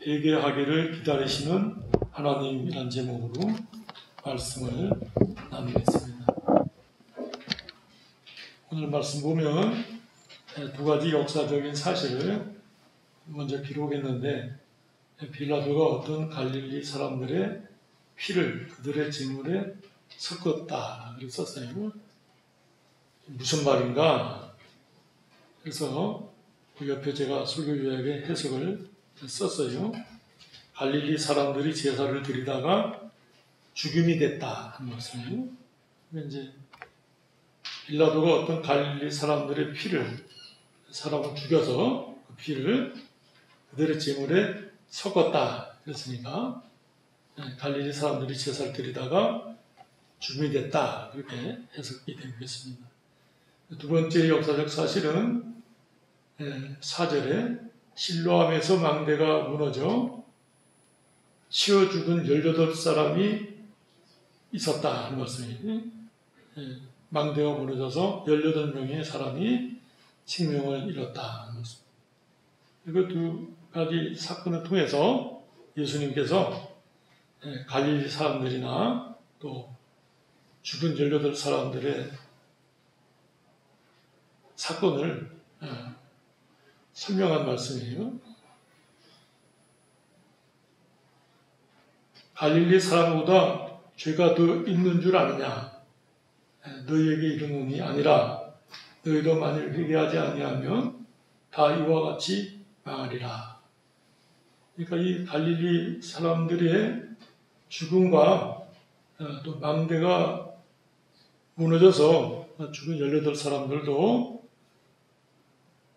회개하기를 기다리시는 하나님이란 제목으로 말씀을 나누겠습니다. 오늘 말씀 보면 두 가지 역사적인 사실을 먼저 기록했는데, 빌라도가 어떤 갈릴리 사람들의 피를 그들의 제물에 섞었다 그렇게 썼어요. 무슨 말인가? 그래서 그 옆에 제가 설교 요약의 해석을 썼어요. 갈릴리 사람들이 제사를 드리다가 죽임이 됐다 하는 것이에요. 이제 빌라도가 어떤 갈릴리 사람들의 피를, 사람을 죽여서 그 피를 그들의 제물에 섞었다 그랬으니까 갈릴리 사람들이 제사를 드리다가 죽임이 됐다 그렇게 해석이 되겠습니다. 두 번째 역사적 사실은 4절에 실로암에서 망대가 무너져 치어 죽은 18사람이 있었다 하는 것입니다. 망대가 무너져서 18명의 사람이 생명을 잃었다 하는 것입니다. 이거 두 가지 사건을 통해서 예수님께서 갈릴리 사람들이나 또 죽은 18사람들의 사건을 설명한 말씀이에요. 갈릴리 사람보다 죄가 더 있는 줄 아느냐? 너희에게 이르노니 아니라 너희도 만일 회개하지 아니하면 다 이와 같이 망하리라. 그러니까 이 갈릴리 사람들의 죽음과 또 망대가 무너져서 죽은 18사람들도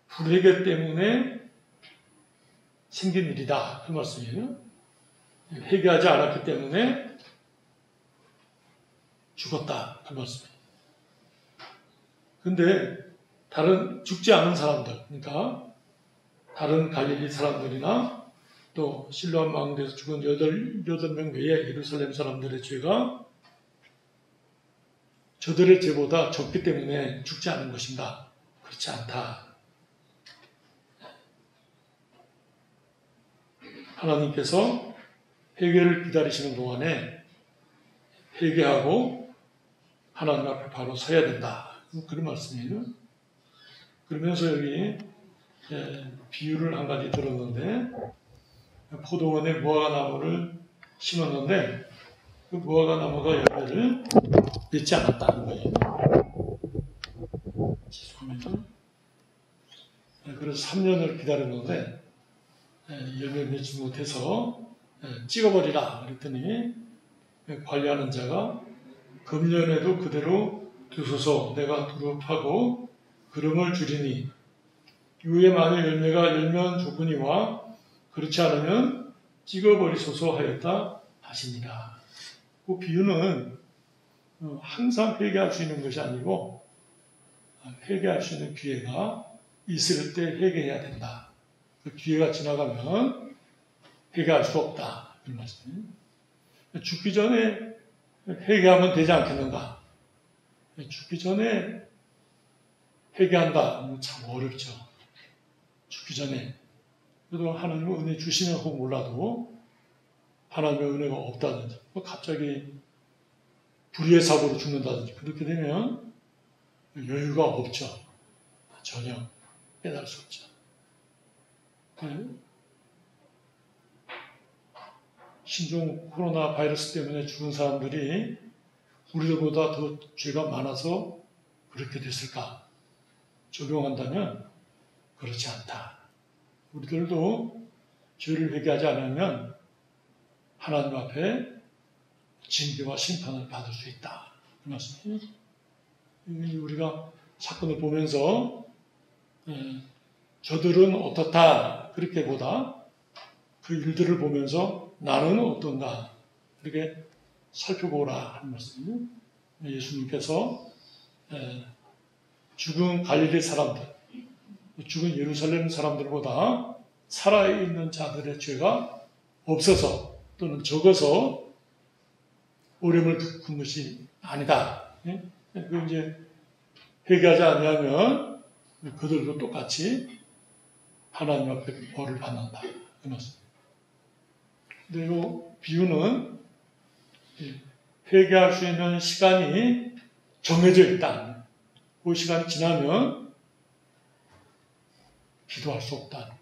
불회개 때문에 생긴 일이다 그 말씀이에요. 회개하지 않았기 때문에 죽었다 그 말씀이에요. 근데 다른 죽지 않은 사람들, 그러니까 다른 갈릴리 사람들이나 또 실로암 망대에서 죽은 8명 외에 예루살렘 사람들의 죄가 저들의 죄보다 적기 때문에 죽지 않은 것인가? 그렇지 않다. 하나님께서 회개를 기다리시는 동안에 회개하고 하나님 앞에 바로 서야 된다. 그런 말씀이에요. 그러면서 여기 비유를 한 가지 들었는데, 포도원에 무화과 나무를 심었는데 그 무화과 나무가 열매를 맺지 않았다는 거예요. 죄송합니다. 그래서 3년을 기다렸는데 열매를 맺지 못해서 찍어버리라 그랬더니 관리하는 자가 금년에도 그대로 두소서, 내가 두릅하고 그름을 줄이니 이후에 만일 열매가 열면 좋으니와 그렇지 않으면 찍어버리소서 하였다 하시니라. 그 비유는 항상 회개할 수 있는 것이 아니고 회개할 수 있는 기회가 있을 때 회개해야 된다. 그 기회가 지나가면 회개할 수 없다. 그런 말씀이에요. 죽기 전에 회개하면 되지 않겠는가? 죽기 전에 회개한다. 참 어렵죠. 죽기 전에. 그래도 하나님은 은혜 주시면 혹 몰라도 하나님의 은혜가 없다든지 갑자기 불의의 사고로 죽는다든지 그렇게 되면 여유가 없죠. 전혀 깨달을 수 없죠. 신종 코로나 바이러스 때문에 죽은 사람들이 우리들보다 더 죄가 많아서 그렇게 됐을까? 적용한다면 그렇지 않다. 우리들도 죄를 회개하지 않으면 하나님 앞에 징계와 심판을 받을 수 있다. 그 말씀이에요. 우리가 사건을 보면서 저들은 어떻다 그렇게 보다 그 일들을 보면서 나는 어떤가 그렇게 살펴보라 하는 말씀이에요. 예수님께서 죽은 갈릴리 사람들, 죽은 예루살렘 사람들보다 살아있는 자들의 죄가 없어서 또는 적어서 어려움을 겪은 것이 아니다. 그 이제 회개하지 아니하면 그들도 똑같이 하나님 앞에 벌을 받는다. 그 말씀. 근데 이 비유는 회개할 수 있는 시간이 정해져 있다. 그 시간이 지나면 기도할 수 없다.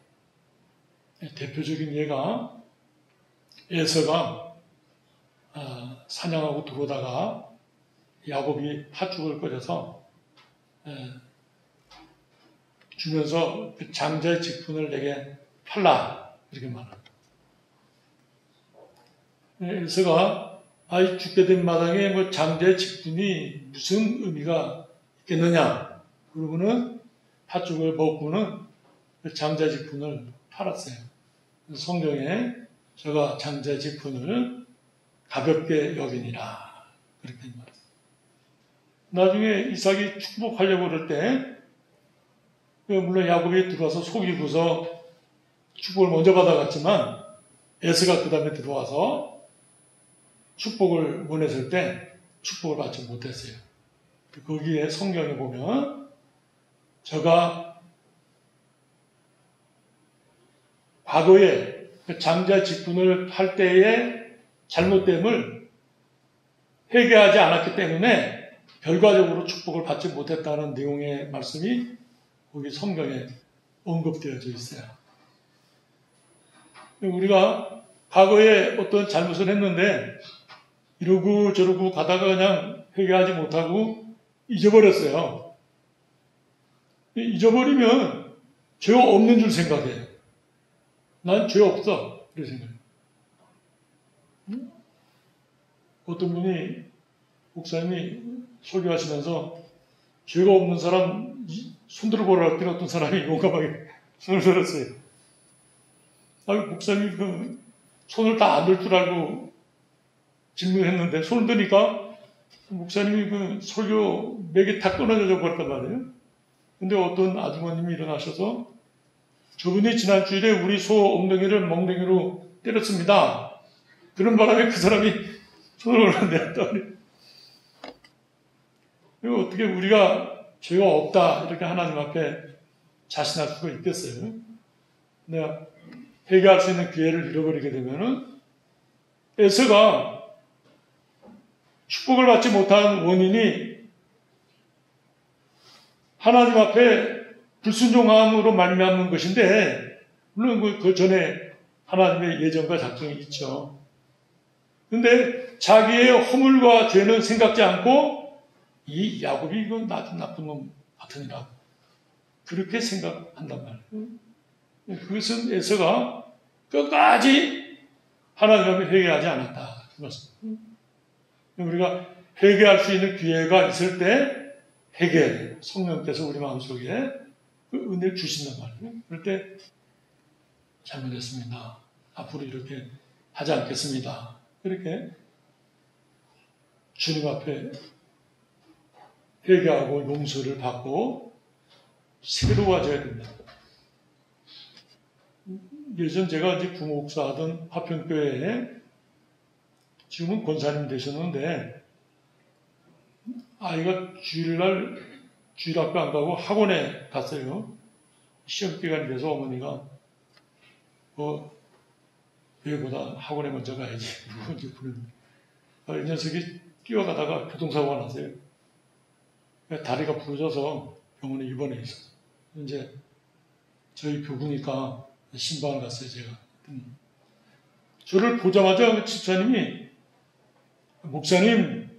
대표적인 예가 에서가 사냥하고 들어오다가 야곱이 팥죽을 끓여서 주면서 그 장자의 직분을 내게 팔라 이렇게 말합니다. 에서가 죽게 된 마당에 뭐 장자의 직분이 무슨 의미가 있겠느냐? 그러고는 팥죽을 먹고는 그 장자의 직분을 팔았어요. 성경에 저가 장자의 직분을 가볍게 여기니라 그렇게 말했어요. 나중에 이삭이 축복하려고 그럴 때 물론 야곱이 들어와서 속이고서 축복을 먼저 받아갔지만 에서가 그 다음에 들어와서 축복을 원했을 때 축복을 받지 못했어요. 거기에 성경에 보면 저가 과거에 장자 직분을 팔 때의 잘못됨을 회개하지 않았기 때문에 결과적으로 축복을 받지 못했다는 내용의 말씀이 거기 성경에 언급되어져 있어요. 우리가 과거에 어떤 잘못을 했는데 이러고 저러고 가다가 그냥 회개하지 못하고 잊어버렸어요. 잊어버리면 죄 없는 줄 생각해요. 난 죄 없어. 그렇게 생각해요. 어떤 분이 목사님이 설교하시면서 죄가 없는 사람 손들어 보라 할 때 어떤 사람이 용감하게 손을 들었어요. 목사님이 그 손을 다 안 들 줄 알고 질문했는데 손을 드니까 목사님이 그 설교 맥이 다 끊어져 버렸단 말이에요. 근데 어떤 아주머님이 일어나셔서 저분이 지난 주일에 우리 소 엉덩이를 멍덩이로 때렸습니다. 그런 바람에 그 사람이 손을 올렸는데 어떻게 우리가 죄가 없다 이렇게 하나님 앞에 자신할 수가 있겠어요? 내가 회개할 수 있는 기회를 잃어버리게 되면은 에서가 축복을 받지 못한 원인이 하나님 앞에 불순종함으로 말미암는 것인데 물론 그 전에 하나님의 예정과 작정이 있죠. 근데 자기의 허물과 죄는 생각지 않고 이 야곱이 이거 나쁜 놈 같으니라 그렇게 생각한단 말이에요. 그것은 에서가 끝까지 하나님 앞에 회개하지 않았다. 우리가 회개할 수 있는 기회가 있을 때 회개해야 돼요. 성령께서 우리 마음속에 그 은혜를 주신단 말이에요. 그럴 때 잘못했습니다. 앞으로 이렇게 하지 않겠습니다. 이렇게 주님 앞에 회개하고 용서를 받고 새로워져야 된다. 예전 제가 이제 부목사 하던 화평교회에 지금은 권사님 되셨는데 아이가 주일날 주일학교 안 가고 학원에 갔어요. 시험 기간이 돼서 어머니가 교회보다 학원에 먼저 가야지. 이 녀석이 뛰어가다가 교통사고가 났어요. 다리가 부러져서 병원에 입원해 있었어요. 이제 저희 교구니까 신방을 갔어요, 제가. 저를 보자마자 집사님이 목사님,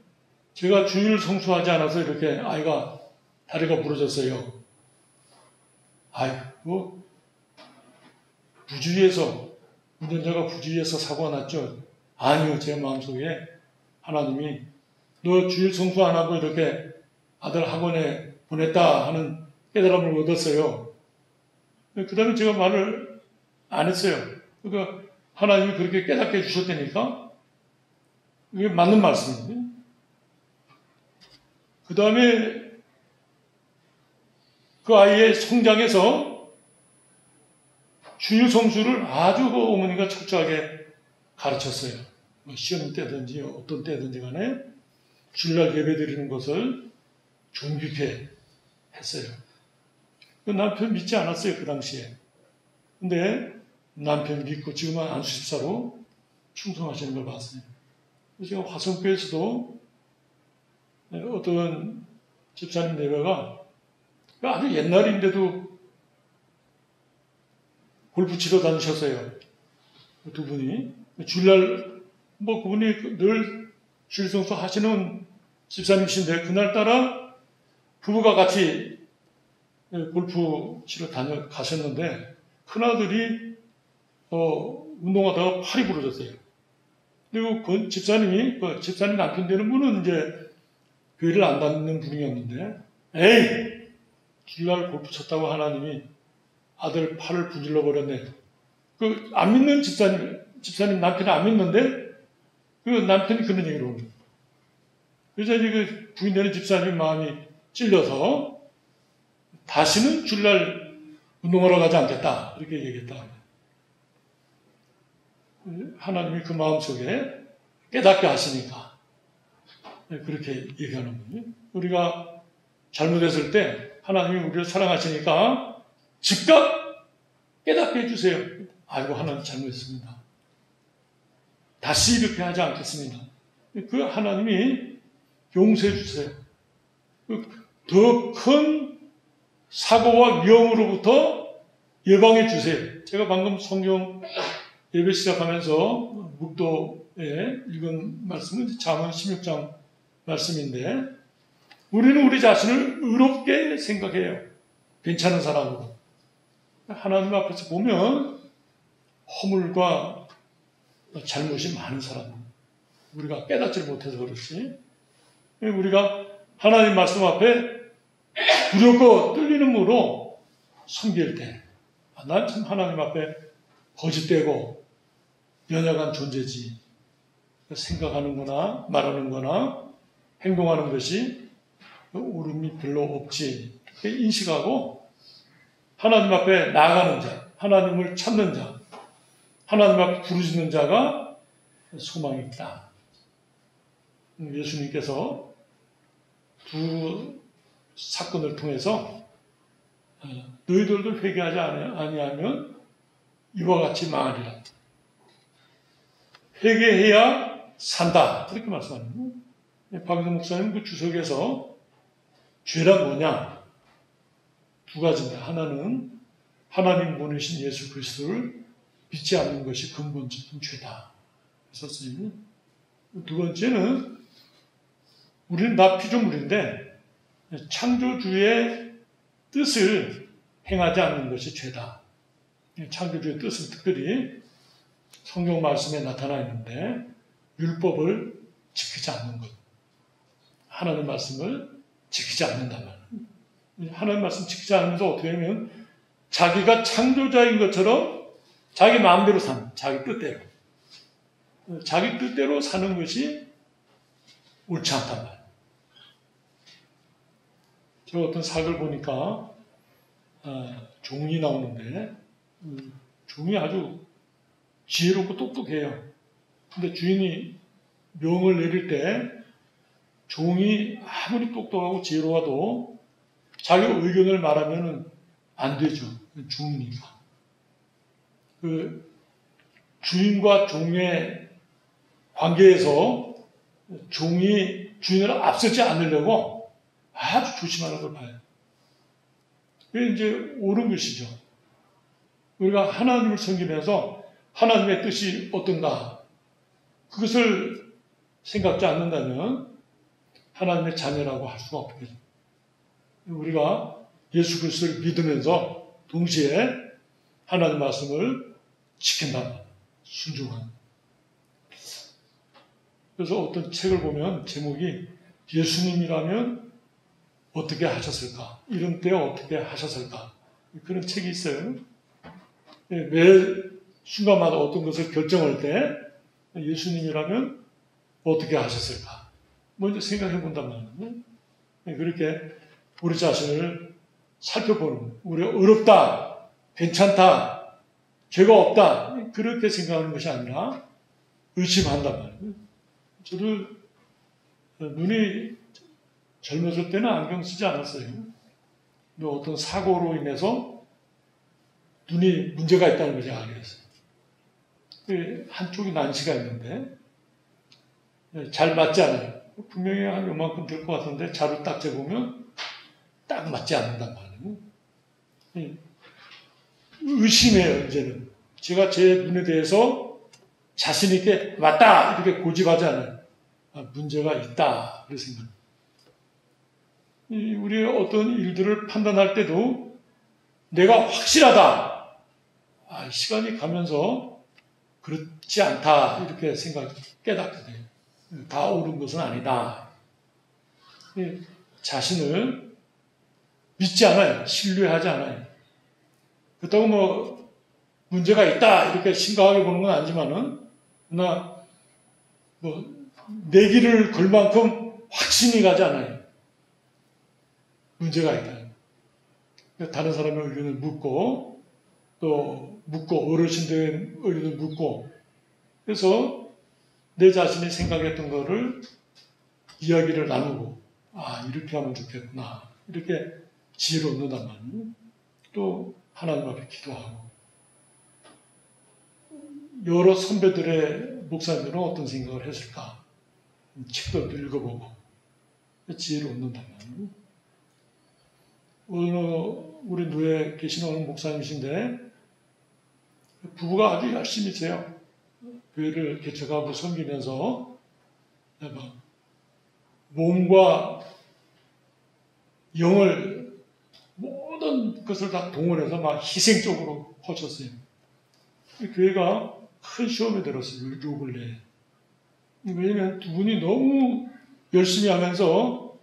제가 주일 성수하지 않아서 이렇게 아이가 다리가 부러졌어요. 부주의해서 운전자가 부주의해서 사고가 났죠. 아니요, 제 마음속에 하나님이 너 주일 성수 안 하고 이렇게 아들 학원에 보냈다 하는 깨달음을 얻었어요. 그 다음에 제가 말을 안 했어요. 그러니까 하나님이 그렇게 깨닫게 해주셨다니까 이게 맞는 말씀인데. 그 다음에 그 아이의 성장에서 주일 성수를 아주 그 어머니가 철저하게 가르쳤어요. 시험 때든지 어떤 때든지 간에 주일날 예배 드리는 것을 존귀케 했어요. 그 남편 믿지 않았어요, 그 당시에. 근데 남편 믿고 지금은 안수집사로 충성하시는 걸 봤어요. 제가 화성교에서도 어떤 집사님 예배가 아주 옛날인데도 골프 치러 다니셨어요. 두 분이. 주일날 그분이 늘 주일 성수 하시는 집사님이신데 그날따라 부부가 같이 골프 치러 가셨는데 큰아들이 운동하다가 팔이 부러졌어요. 그리고 그 집사님 남편 되는 분은 이제 교회를 안 다니는 분이었는데, 에이! 주일날 골프 쳤다고 하나님이 아들 팔을 분질러 버렸네. 안 믿는 집사님 남편이 안 믿는데, 남편이 그런 얘기를 하는 거예요. 그래서 이제 그 부인되는 집사님 마음이 찔려서, 다시는 주일날 운동하러 가지 않겠다. 이렇게 얘기했다. 하나님이 그 마음속에 깨닫게 하시니까 그렇게 얘기하는 거예요. 우리가 잘못했을 때 하나님이 우리를 사랑하시니까 즉각 깨닫게 해주세요. 아이고 하나님 잘못했습니다. 다시 이렇게 하지 않겠습니다. 그 하나님이 용서해 주세요. 더 큰 사고와 위험으로부터 예방해 주세요. 제가 방금 성경 예배 시작하면서 묵도에 읽은 말씀은 잠언 16장 말씀인데 우리는 우리 자신을 의롭게 생각해요. 괜찮은 사람으로. 하나님 앞에서 보면 허물과 잘못이 많은 사람. 우리가 깨닫지를 못해서 그렇지. 우리가 하나님 말씀 앞에 두렵고 떨리는 무로 섬길 때 난 참 하나님 앞에 거짓되고 연약한 존재지. 생각하는 거나 말하는 거나 행동하는 것이 옳음이 별로 없지. 인식하고 하나님 앞에 나아가는 자, 하나님을 찾는 자, 하나님 앞에 부르짖는 자가 소망이 있다. 예수님께서 두 사건을 통해서 너희들도 회개하지 아니하면 이와 같이 망하리라. 회개해야 산다. 그렇게 말씀하는 거예요. 박영선 목사님 그 주석에서 죄란 뭐냐? 두 가지입니다. 하나는 하나님 보내신 예수 그리스도를 믿지 않는 것이 근본적인 죄다. 썼어요. 두 번째는 우리는 다 피조물인데 창조주의 뜻을 행하지 않는 것이 죄다. 창조주의 뜻은 특별히 성경 말씀에 나타나 있는데 율법을 지키지 않는 것. 하나님 말씀을 지키지 않는다면 하나님 말씀 지키지 않으면서 어떻게 하면 자기가 창조자인 것처럼 자기 마음대로 사는, 자기 뜻대로 사는 것이 옳지 않단 말이에요. 제가 어떤 사극을 보니까 종이 나오는데 종이 아주 지혜롭고 똑똑해요. 근데 주인이 명을 내릴 때 종이 아무리 똑똑하고 지혜로워도 자기 의견을 말하면 안 되죠. 종이니까. 그 주인과 종의 관계에서 종이 주인을 앞서지 않으려고 아주 조심하는 걸 봐요. 그게 이제 옳은 것이죠. 우리가 하나님을 섬기면서 하나님의 뜻이 어떤가 그것을 생각지 않는다면 하나님의 자녀라고 할 수가 없겠죠. 우리가 예수 그리스도를 믿으면서 동시에 하나님 말씀을 지킨다. 순종한. 그래서 어떤 책을 보면 제목이 예수님이라면 어떻게 하셨을까? 이런 때 어떻게 하셨을까? 그런 책이 있어요. 매 순간마다 어떤 것을 결정할 때 예수님이라면 어떻게 하셨을까? 먼저 생각해 본단 말이에요. 그렇게 우리 자신을 살펴보는, 우리가 어렵다, 괜찮다, 죄가 없다, 그렇게 생각하는 것이 아니라 의심한단 말이에요. 저도 눈이 젊었을 때는 안경 쓰지 않았어요. 어떤 사고로 인해서 눈이 문제가 있다는 걸 제가 알겠어요. 한쪽이 난시가 있는데 잘 맞지 않아요. 분명히 한 요만큼 될 것 같은데 자료 딱 재보면 딱 맞지 않는단 말이에요. 의심해요, 이제는. 제가 제 눈에 대해서 자신 있게 맞다 이렇게 고집하지 않아요. 문제가 있다 그런 생각. 우리의 어떤 일들을 판단할 때도 내가 확실하다. 시간이 가면서 그렇지 않다 이렇게 깨닫게 돼요. 다 옳은 것은 아니다. 자신을 믿지 않아요. 신뢰하지 않아요. 그렇다고 뭐 문제가 있다 이렇게 심각하게 보는 건 아니지만은 그러나 뭐 내 길을 걸 만큼 확신이 가지 않아요. 문제가 있다. 다른 사람의 의견을 묻고 또 어르신들의 의견을 묻고 그래서 내 자신이 생각했던 거를 이야기를 나누고 이렇게 하면 좋겠구나 이렇게 지혜를 얻는단 말이에요. 또 하나님 앞에 기도하고 여러 선배들의 목사님들은 어떤 생각을 했을까 책도 읽어보고 지혜를 얻는단 말이에요. 우리 누에 계신 어느 목사님이신데 부부가 아주 열심히 있어요. 교회를 개척하고 섬기면서 몸과 영을 모든 것을 다 동원해서 막 희생적으로 하셨어요. 교회가 큰 시험에 들었어요. 요 근래에. 왜냐하면 두 분이 너무 열심히 하면서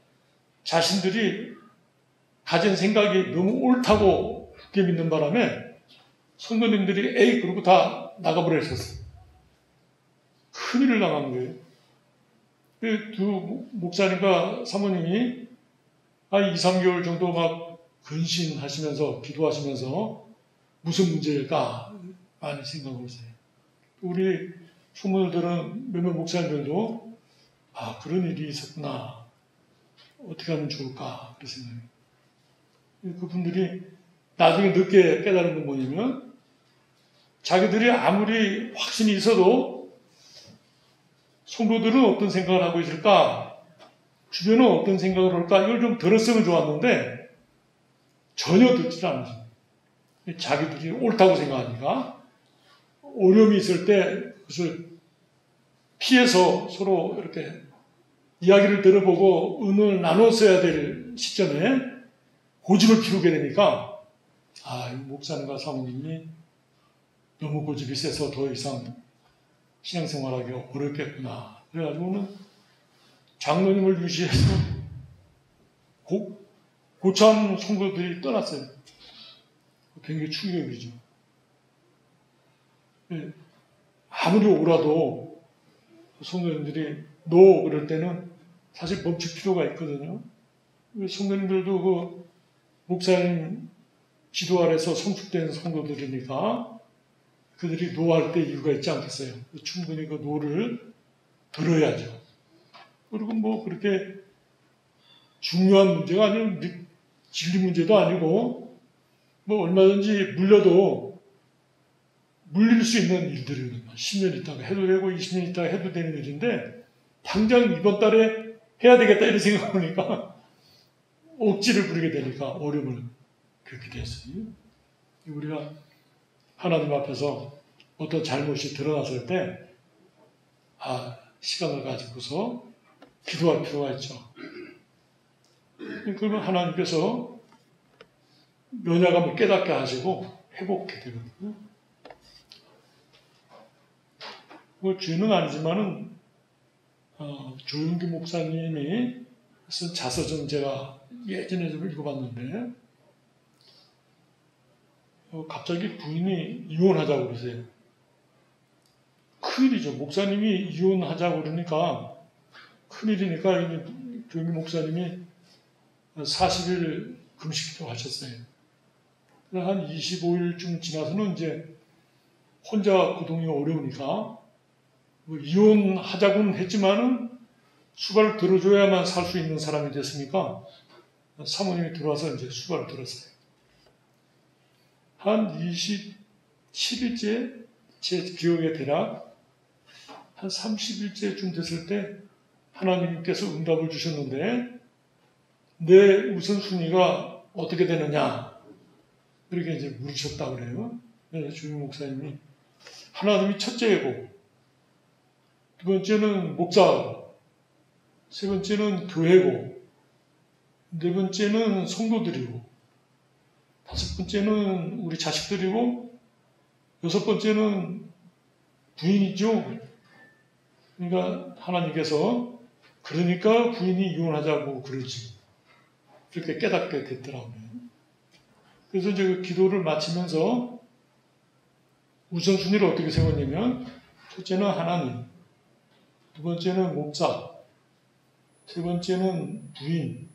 자신들이 가진 생각이 너무 옳다고 굳게 믿는 바람에 성도님들이 에이 그러고 다 나가버렸었어요. 큰일을 당한 거예요. 두 목사님과 사모님이 한 2, 3개월 정도 막 근신하시면서 기도하시면서 무슨 문제일까 많이 생각을 했어요. 우리 소문을 들은 몇몇 목사님들도 그런 일이 있었구나. 어떻게 하면 좋을까 그런 생각이에요. 그분들이 나중에 늦게 깨달은 건 뭐냐면 자기들이 아무리 확신이 있어도 성도들은 어떤 생각을 하고 있을까? 주변은 어떤 생각을 할까? 이걸 좀 들었으면 좋았는데 전혀 듣지 않았어요. 자기들이 옳다고 생각하니까 어려움이 있을 때 그것을 피해서 서로 이렇게 이야기를 들어보고 의논을 나눴어야 될 시점에 고집을 피우게 되니까 목사님과 사모님이 너무 고집이 세서 더 이상 신앙생활하기 어렵겠구나. 그래가지고는 장로님을 유시해서 고참 성도들이 떠났어요. 굉장히 충격이죠. 아무리 오라도 성도님들이 노 그럴 때는 사실 멈출 필요가 있거든요. 성도님들도 그 목사님 지도 아래서 성숙된 성도들이니까 그들이 노할 때 이유가 있지 않겠어요. 충분히 그 노를 들어야죠. 그리고 뭐 그렇게 중요한 문제가 아니고 진리 문제도 아니고 뭐 얼마든지 물릴 수 있는 일들이거든요. 10년 있다가 해도 되고 20년 있다가 해도 되는 일인데 당장 이번 달에 해야 되겠다 이런 생각을 하니까 억지를 부리게 되니까 어려움을 겪게 됐어요. 우리가 하나님 앞에서 어떤 잘못이 드러났을 때 시간을 가지고서 기도할 필요가 있죠. 그러면 하나님께서 면역감을 깨닫게 하시고 회복해 되거든요. 그 죄는 아니지만은 조윤기 목사님이 쓴 자서전 제가 예전에 좀 읽어봤는데 갑자기 부인이 이혼하자고 그러세요. 큰일이죠. 목사님이 이혼하자고 그러니까 큰일이니까 조윤기 목사님이 40일 금식기도 하셨어요. 한 25일쯤 지나서는 이제 혼자 거동이 어려우니까 이혼하자고는 했지만은 수발을 들어줘야만 살 수 있는 사람이 됐으니까 사모님이 들어와서 이제 수발을 들었어요. 한 27일째 제 기억에 대략 한 30일째쯤 됐을 때 하나님께서 응답을 주셨는데 내 우선순위가 어떻게 되느냐 이렇게 이제 물으셨다고 그래요. 그래서 주임 목사님이 하나님이 첫째고 두 번째는 목사고 세 번째는 교회고 네 번째는 성도들이고 다섯 번째는 우리 자식들이고 여섯 번째는 부인이죠. 그러니까 하나님께서 그러니까 부인이 이혼하자고 그러지. 그렇게 깨닫게 됐더라고요. 그래서 이제 그 기도를 마치면서 우선순위를 어떻게 세웠냐면 첫째는 하나님, 두 번째는 목사, 세 번째는 부인,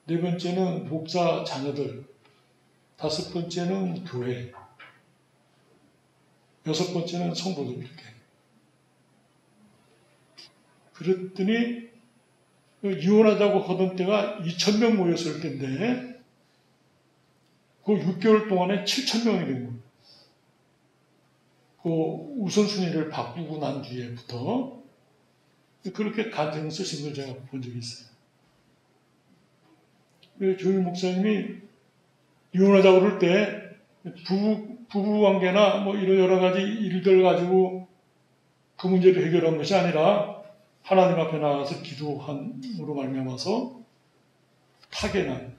네 번째는 목사 자녀들, 다섯 번째는 교회, 여섯 번째는 성도들 이렇게. 그랬더니 이혼하자고 하던 때가 2,000명 모였을 때인데 그 6개월 동안에 7,000명이 된 거예요. 그 우선순위를 바꾸고 난 뒤에부터 그렇게 간증을 쓰신 걸 제가 본 적이 있어요. 조일 목사님이 이혼하자고 그럴 때 부부 관계나 뭐 이런 여러 가지 일들 가지고 그 문제를 해결한 것이 아니라 하나님 앞에 나가서 기도함으로 말미암아서 타계난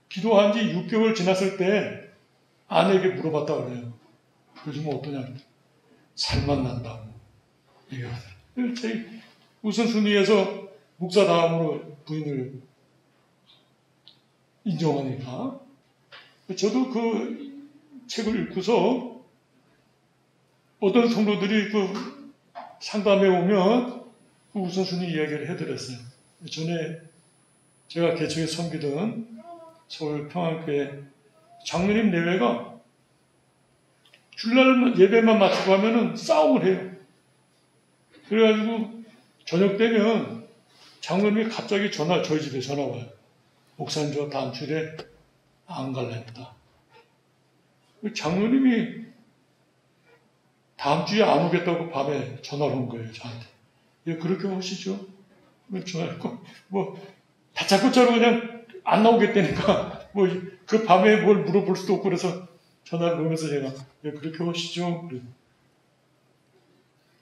기도한 지 6개월 지났을 때 아내에게 물어봤다고 그래요. 요즘은 어떠냐? 살만 난다고 얘기하더라고요. 제 우선순위에서 목사 다음으로 부인을 인정하니까 저도 그 책을 읽고서 어떤 성도들이 그 상담에 오면 그 우선순위 이야기를 해드렸어요. 전에 제가 개척에 섬기던 서울 평안교회 장로님 내외가 주일날 예배만 마치고 하면은 싸움을 해요. 그래가지고 저녁 되면 장로님이 갑자기 저희 집에 전화 와요. 목사님 저 다음 주에 안 갈랍니다. 장로님이 다음 주에 안 오겠다고 밤에 전화를 온 거예요, 저한테. 예, 그렇게 하시죠. 전화했고, 다짜고짜로 그냥 안 나오겠다니까, 그 밤에 뭘 물어볼 수도 없고, 그래서 전화를 놓으면서 제가, 예, 그렇게 하시죠.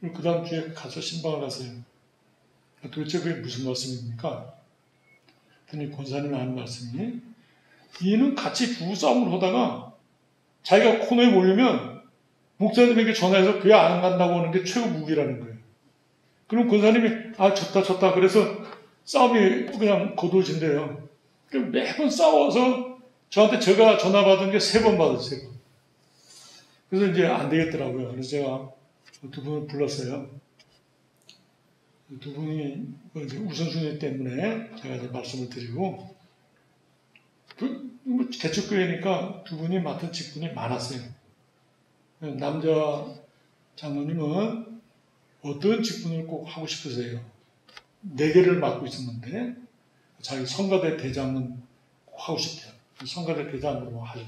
그 다음 주에 가서 신방을 하세요. 도대체 그게 무슨 말씀입니까? 그랬더니 권사님이 하는 말씀이, 이는 같이 부부싸움을 하다가 자기가 코너에 몰리면 목사님에게 전화해서 그게 안 간다고 하는 게 최고 무기라는 거예요. 그럼 권사님이 졌다 그래서 싸움이 그냥 거두어진대요. 매번 싸워서 저한테 제가 전화 받은 게 3번 받았어요. 3번. 그래서 이제 안 되겠더라고요. 그래서 제가 두 분을 불렀어요. 두 분이 이제 우선순위 때문에 제가 이제 말씀을 드리고 개척교회니까 두 분이 맡은 직분이 많았어요. 남자 장로님은 어떤 직분을 꼭 하고 싶으세요? 4개를 맡고 있었는데 자기 성가대 대장은 꼭 하고 싶대요. 성가대 대장으로 하고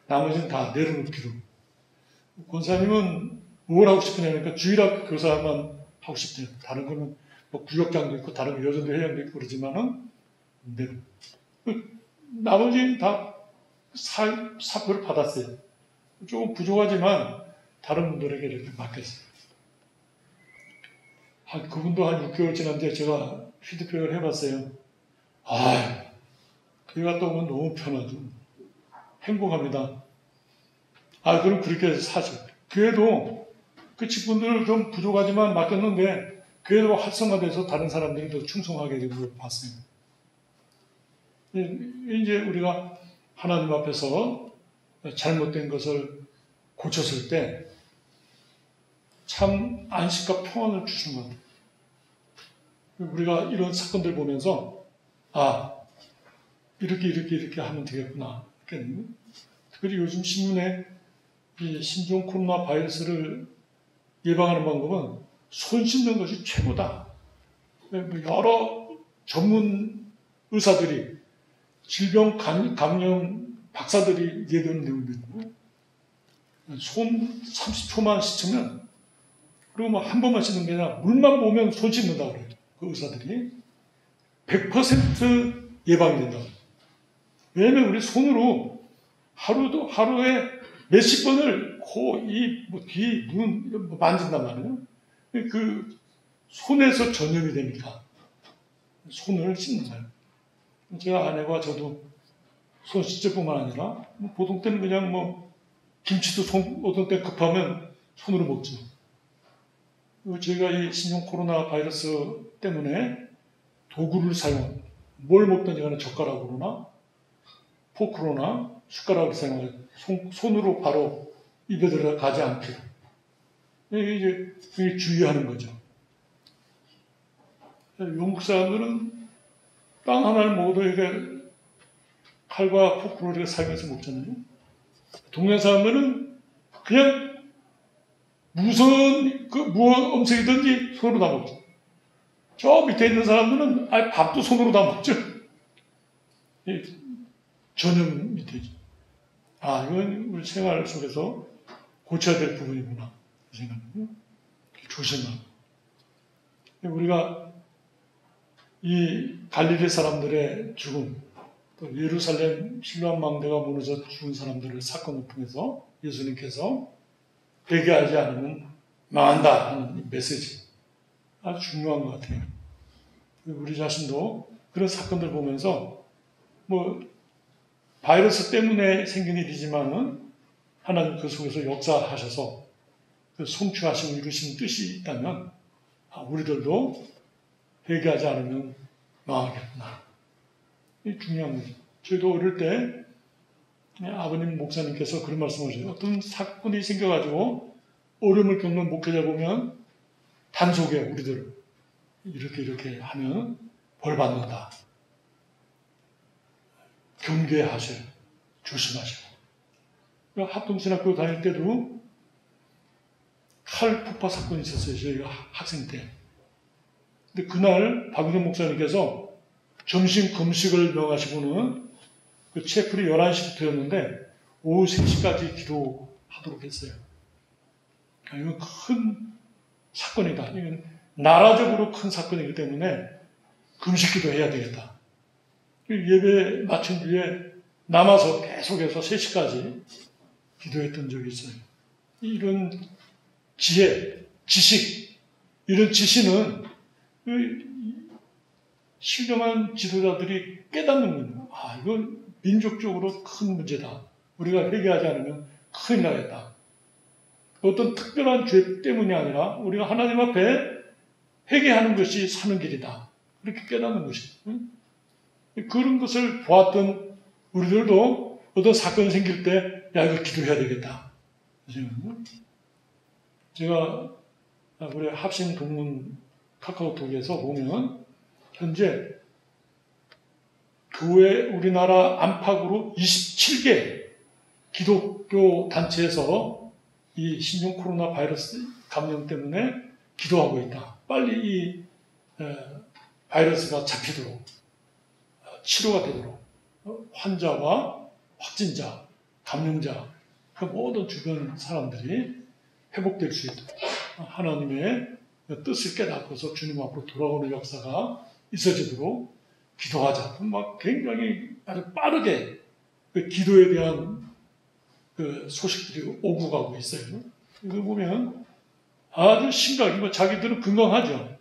나머지는 다 내려놓기로. 권사님은 뭘 하고 싶으냐니까 주일학 교사만 하고 싶대요. 다른 거는 구역장도 있고 다른 거 여전도 회장도 있고 그러지만은 나머지는 다 사표를 받았어요. 조금 부족하지만 다른 분들에게 이렇게 맡겼어요. 그분도 한 6개월 지났는데 제가 피드백을 해봤어요. 교회 갔다 오면 너무 편하죠. 행복합니다. 그럼 그렇게 사죠. 교회도 그 직분들을 좀 부족하지만 맡겼는데 교회도 활성화돼서 다른 사람들이 더 충성하게 되고 봤어요. 이제 우리가 하나님 앞에서 잘못된 것을 고쳤을 때 참 안식과 평안을 주신 것 같아요. 우리가 이런 사건들 보면서 이렇게 하면 되겠구나. 특별히 요즘 신문에 이 신종 코로나 바이러스를 예방하는 방법은 손 씻는 것이 최고다. 여러 전문 의사들이 질병 감염 박사들이 얘기하는 내용도 있고 손 30초만 씻으면, 그리고 뭐 한 번만 씻는 게 아니라 물만 보면 손 씻는다고 그래요. 그 의사들이. 100% 예방이 된다고. 왜냐면 우리 손으로 하루에 몇십 번을 코, 입, 뭐 귀, 눈 이런 거 만진단 말이에요. 그 손에서 전염이 되니까 손을 씻는 거예요. 제가 아내와 저도 손 씻을 뿐만 아니라 보통 때는 그냥 뭐 김치도 어떤 때 급하면 손으로 먹죠. 저희가 이 신종 코로나 바이러스 때문에 도구를 뭘 먹든지 간에 젓가락으로나 포크로나 숟가락을 사용해서 손으로 바로 입에 들어가지 않게 이제 주의하는 거죠. 영국 사람들은 빵 하나를 먹어도 이게 칼과 포크로 이렇게 사용해서 먹잖아요. 동양 사람들은 그냥 무슨 무언 음식이든지 손으로 다 먹죠. 저 밑에 있는 사람들은 아예 밥도 손으로 다 먹죠. 전염이 되죠. 아, 이건 우리 생활 속에서 고쳐야 될 부분이구나. 이 생각은 조심하고. 우리가 이 갈릴리 사람들의 죽음, 또 예루살렘 실로암 망대가 무너져 죽은 사람들의 사건을 통해서 예수님께서 회개하지 않으면 망한다 하는 메시지. 아주 중요한 것 같아요. 우리 자신도 그런 사건들 보면서 뭐 바이러스 때문에 생긴 일이지만은 하나님 그 속에서 역사하셔서 그 성취하시고 이루신 뜻이 있다면 우리들도 회개하지 않으면 망하겠구나. 이 중요한 거죠. 저희도 어릴 때 아버님 목사님께서 그런 말씀을 하셔요. 어떤 사건이 생겨가지고 어려움을 겪는 목회자 보면 단속에 우리들 이렇게 하면 벌 받는다. 경계하세요. 조심하시고. 합동신학교 다닐 때도 칼 폭파 사건이 있었어요. 저희가 학생 때. 근데 그날 박윤정 목사님께서 점심 금식을 명하시고는 그 채플이 11시부터였는데 오후 3시까지 기도하도록 했어요. 이건 큰 사건이다. 이건 나라적으로 큰 사건이기 때문에 금식기도 해야 되겠다. 예배 마친 뒤에 남아서 계속해서 3시까지 기도했던 적이 있어요. 이런 지혜, 지식, 이런 지시는 신령한 지도자들이 깨닫는 거예요. 아, 이건 민족적으로 큰 문제다. 우리가 회개하지 않으면 큰일 나겠다. 어떤 특별한 죄 때문이 아니라 우리가 하나님 앞에 회개하는 것이 사는 길이다. 그렇게 깨닫는 것이죠. 그런 것을 보았던 우리들도 어떤 사건이 생길 때, 야, 이거 기도해야 되겠다. 제가 우리 합신 동문 카카오톡에서 보면 현재 교회 우리나라 안팎으로 27개 기독교 단체에서 이 신종 코로나 바이러스 감염 때문에 기도하고 있다. 빨리 이 바이러스가 잡히도록 치료가 되도록 환자와 확진자, 감염자 그 모든 주변 사람들이 회복될 수 있도록 하나님의 뜻을 깨닫고서 주님 앞으로 돌아오는 역사가 있어지도록 기도하자. 막 굉장히 아주 빠르게 그 기도에 대한 그 소식들이 오고 가고 있어요. 이거 보면 아주 심각하고 자기들은 건강하죠.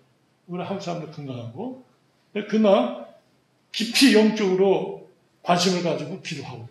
우리 한국 사람들 건강하고 그러나 깊이 영적으로 관심을 가지고 기도하고